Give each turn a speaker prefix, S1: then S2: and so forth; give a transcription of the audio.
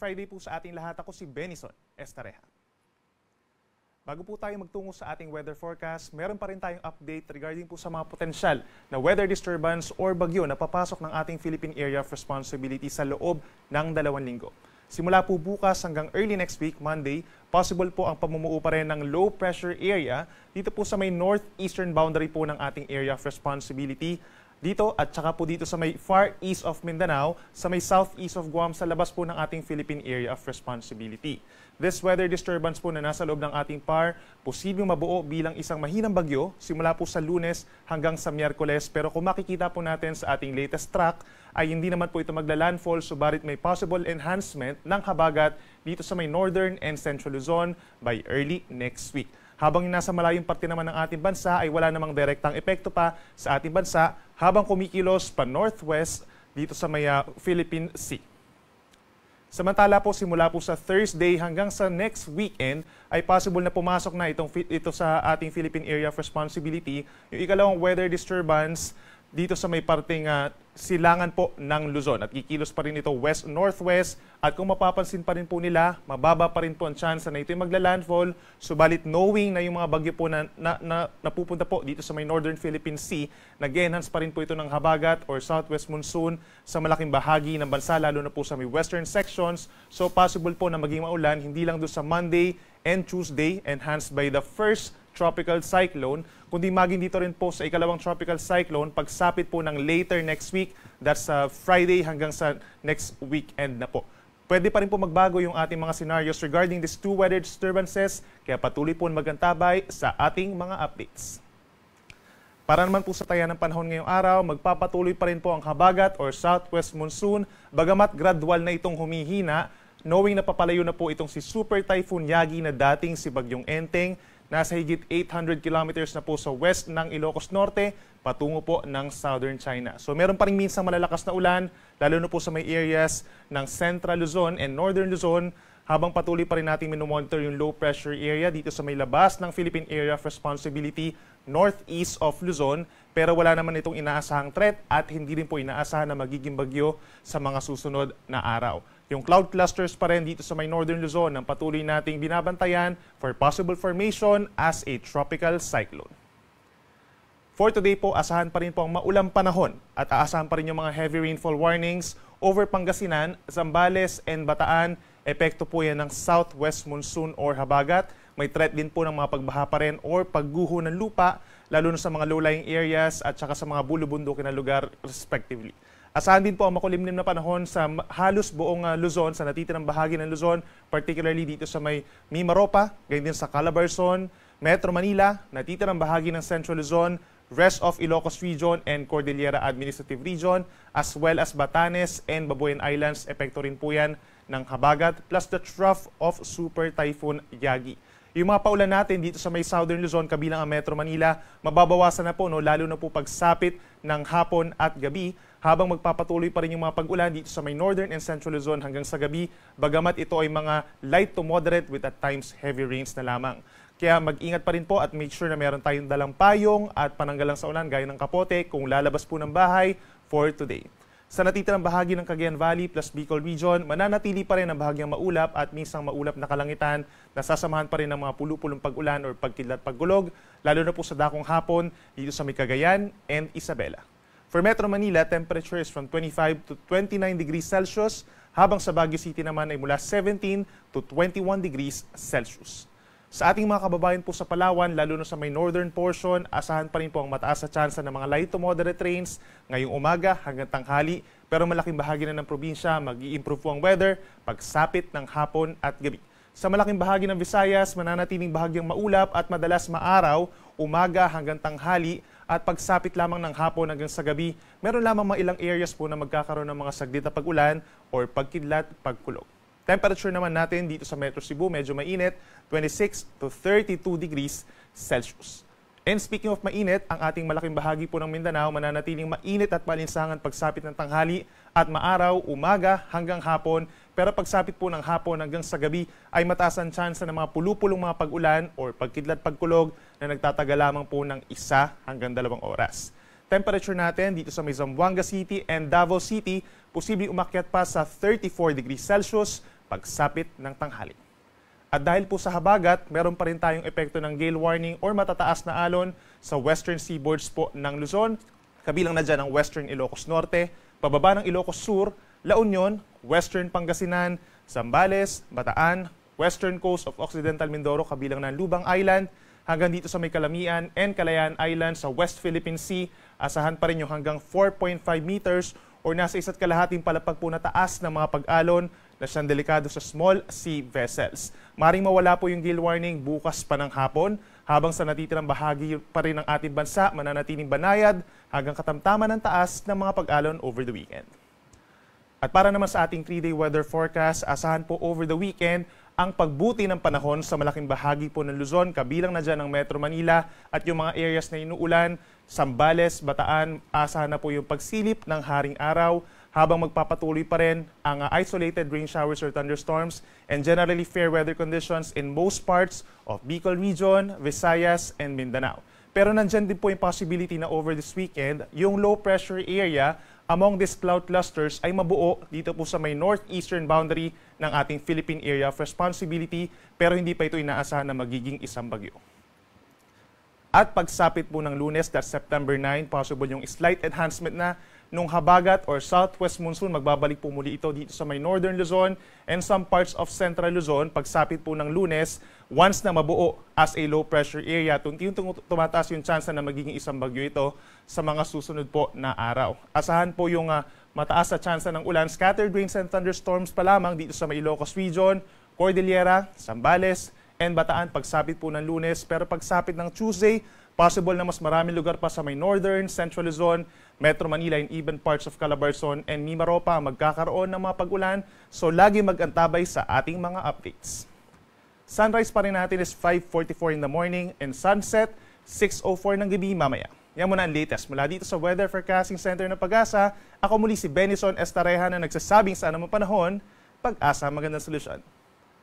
S1: Friday po sa ating lahat. Ako si Benison Estareja. Bago po tayo magtungo sa ating weather forecast, meron pa rin tayong update regarding po sa mga potensyal na weather disturbance or bagyo na papasok ng ating Philippine Area of Responsibility sa loob ng 2 linggo. Simula po bukas hanggang early next week, Monday, possible po ang pamumuo pa rin ng low pressure area dito po sa may northeastern boundary po ng ating area of responsibility. Dito at saka po dito sa may far east of Mindanao, sa may southeast of Guam, sa labas po ng ating Philippine Area of Responsibility. This weather disturbance po na nasa loob ng ating PAR, posibleng mabuo bilang isang mahinang bagyo simula po sa Lunes hanggang sa Miyerkules. Pero kung makikita po natin sa ating latest track, ay hindi naman po ito magla-landfall, subalit may possible enhancement ng habagat dito sa may northern and central Luzon by early next week. Habang nasa malayong parte naman ng ating bansa ay wala namang direktang epekto pa sa ating bansa habang kumikilos pa northwest dito sa may Philippine Sea. Samantala po, simula po sa Thursday hanggang sa next weekend ay possible na pumasok na ito sa ating Philippine Area of Responsibility, yung ikalawang weather disturbance dito sa may parteng silangan po ng Luzon. At kikilos pa rin ito west-northwest. At kung mapapansin pa rin po nila, mababa pa rin po ang chance na ito yung magla-landfall. Subalit knowing na yung mga bagyo po na napupunta po dito sa may northern Philippine Sea, nag-enhance pa rin po ito ng habagat or southwest monsoon sa malaking bahagi ng bansa, lalo na po sa may western sections. So possible po na maging maulan, hindi lang doon sa Monday and Tuesday, enhanced by the first tropical cyclone, kundi maging dito rin po sa ikalawang tropical cyclone pagsapit po ng later next week, that's Friday hanggang sa next weekend na po. Pwede pa rin po magbago yung ating mga scenarios regarding these two weather disturbances, kaya patuloy po magantabay sa ating mga updates. Para naman po sa taya ng panahon ngayong araw, magpapatuloy pa rin po ang habagat or southwest monsoon, bagamat gradual na itong humihina, knowing na papalayo na po itong si Super Typhoon Yagi na dating si Bagyong Enteng. Nasa higit 800 kilometers na po sa west ng Ilocos Norte, patungo po ng southern China. So meron pa rin minsang malalakas na ulan, lalo na po sa may areas ng Central Luzon and Northern Luzon, habang patuloy pa rin natin minomonitor yung low pressure area dito sa may labas ng Philippine Area of Responsibility, northeast of Luzon, pero wala naman itong inaasahang threat at hindi rin po inaasahan na magiging bagyo sa mga susunod na araw. Yung cloud clusters pa rin dito sa may northern Luzon ang patuloy nating binabantayan for possible formation as a tropical cyclone. For today po, asahan pa rin po ang maulang panahon at aasahan pa rin yung mga heavy rainfall warnings over Pangasinan, Zambales, and Bataan. Epekto po yan ng southwest monsoon or habagat. May threat din po ng mga pagbaha pa rin or pagguho ng lupa, lalo na sa mga low-lying areas at saka sa mga bulubundukin na lugar respectively. Asahan din po ang makulimlim na panahon sa halos buong Luzon, sa natitirang bahagi ng Luzon, particularly dito sa may Mimaropa, ganyan din sa Calabarzon, Metro Manila, natitirang bahagi ng Central Luzon, rest of Ilocos Region and Cordillera Administrative Region, as well as Batanes and Babuyan Islands. Epekto rin po yan ng habagat, plus the trough of Super Typhoon Yagi. Yung mga paulan natin dito sa may Southern Luzon, kabilang ang Metro Manila, mababawasan na po, lalo na po pagsapit ng hapon at gabi, habang magpapatuloy pa rin yung mga pag-ulan dito sa may Northern and Central Luzon hanggang sa gabi, bagamat ito ay mga light to moderate with at times heavy rains na lamang. Kaya mag-ingat pa rin po at make sure na meron tayong dalang payong at pananggalang sa ulan gaya ng kapote kung lalabas po ng bahay for today. Sa natitirang bahagi ng Cagayan Valley plus Bicol Region, mananatili pa rin ang bahagyang maulap at minsang maulap na kalangitan na sasamahan pa rin ng mga pulupulong pag-ulan or pagkidlat pagkulog, lalo na po sa dakong hapon dito sa may Cagayan and Isabela. For Metro Manila, temperature is from 25 to 29 degrees Celsius, habang sa Baguio City naman ay mula 17 to 21 degrees Celsius. Sa ating mga kababayan po sa Palawan, lalo na sa may northern portion, asahan pa rin po ang mataas na tsansa ng mga light to moderate rains ngayong umaga hanggang tanghali, pero malaking bahagi na ng probinsya mag-i-improve po ang weather pagsapit ng hapon at gabi. Sa malaking bahagi ng Visayas, mananatiling bahagyang maulap at madalas maaraw, umaga hanggang tanghali, at pagsapit lamang ng hapon hanggang sa gabi, meron lamang mga ilang areas po na magkakaroon ng mga saglit na pag-ulan or pagkidlat, pagkulog. Temperature naman natin dito sa Metro Cebu, medyo mainit, 26 to 32 degrees Celsius. And speaking of mainit, ang ating malaking bahagi po ng Mindanao mananatiling mainit at malinsangan pagsapit ng tanghali at maaraw, umaga hanggang hapon. Pero pagsapit po ng hapon hanggang sa gabi ay mataas ang tsansa ng mga pulupulong mga pag-ulan or pagkidlat pagkulog na nagtataga lamang po ng 1 hanggang 2 oras. Temperature natin dito sa may Zamboanga City and Davao City, posibleng umakyat pa sa 34 degrees Celsius. pagsapit ng tanghali. At dahil po sa habagat, meron pa rin tayong epekto ng gale warning or matataas na alon sa western seaboards po ng Luzon. Kabilang na dyan ang western Ilocos Norte, pababa ng Ilocos Sur, La Union, western Pangasinan, Zambales, Bataan, western coast of Occidental Mindoro kabilang ng Lubang Island, hanggang dito sa may Calamian and Kalayaan Island sa West Philippine Sea. Asahan pa rin yung hanggang 4.5 meters or nasa 1.5 palapag po na taas ng mga pag-alon na siyang delikado sa small sea vessels. Maring mawala po yung gale warning bukas pa ng hapon, habang sa natitirang bahagi pa rin ng ating bansa mananatiling banayad hanggang katamtaman ng taas ng mga pag-alon over the weekend. At para naman sa ating 3-day weather forecast, asahan po over the weekend ang pagbuti ng panahon sa malaking bahagi po ng Luzon, kabilang na dyan ang Metro Manila at yung mga areas na inuulan, Zambales, Bataan, asahan na po yung pagsilip ng haring araw, habang magpapatuloy pa rin ang isolated rain showers or thunderstorms and generally fair weather conditions in most parts of Bicol Region, Visayas, and Mindanao. Pero nandyan din po yung possibility na over this weekend, yung low pressure area among these cloud clusters ay mabuo dito po sa may northeastern boundary ng ating Philippine Area of Responsibility, pero hindi pa ito inaasahan na magiging isang bagyo. At pagsapit po ng Lunes, that's September 9, possible yung slight enhancement na nung habagat or southwest monsoon. Magbabalik po muli ito dito sa may northern Luzon and some parts of central Luzon. Pagsapit po ng Lunes, once na mabuo as a low pressure area, tunti-unting tumataas yung chance na magiging isang bagyo ito sa mga susunod po na araw. Asahan po yung mataas na chance ng ulan, scattered rains and thunderstorms pa lamang dito sa may Ilocos Region, Cordillera, Zambales, and Bataan pagsapit po ng Lunes. Pero pagsapit ng Tuesday, possible na mas maraming lugar pa sa may northern, central Luzon, Metro Manila, and even parts of Calabarzon and Mimaropa magkakaroon ng mga pag-ulan. So lagi mag-antabay sa ating mga updates. Sunrise pa rin natin is 5:44 in the morning and sunset 6:04 ng gabi mamaya. Yan muna ang latest mula dito sa Weather Forecasting Center ng Pag-asa. Ako muli si Benison Estareha na nagsasabing sa anumang panahon, Pag-asa, magandang solusyon.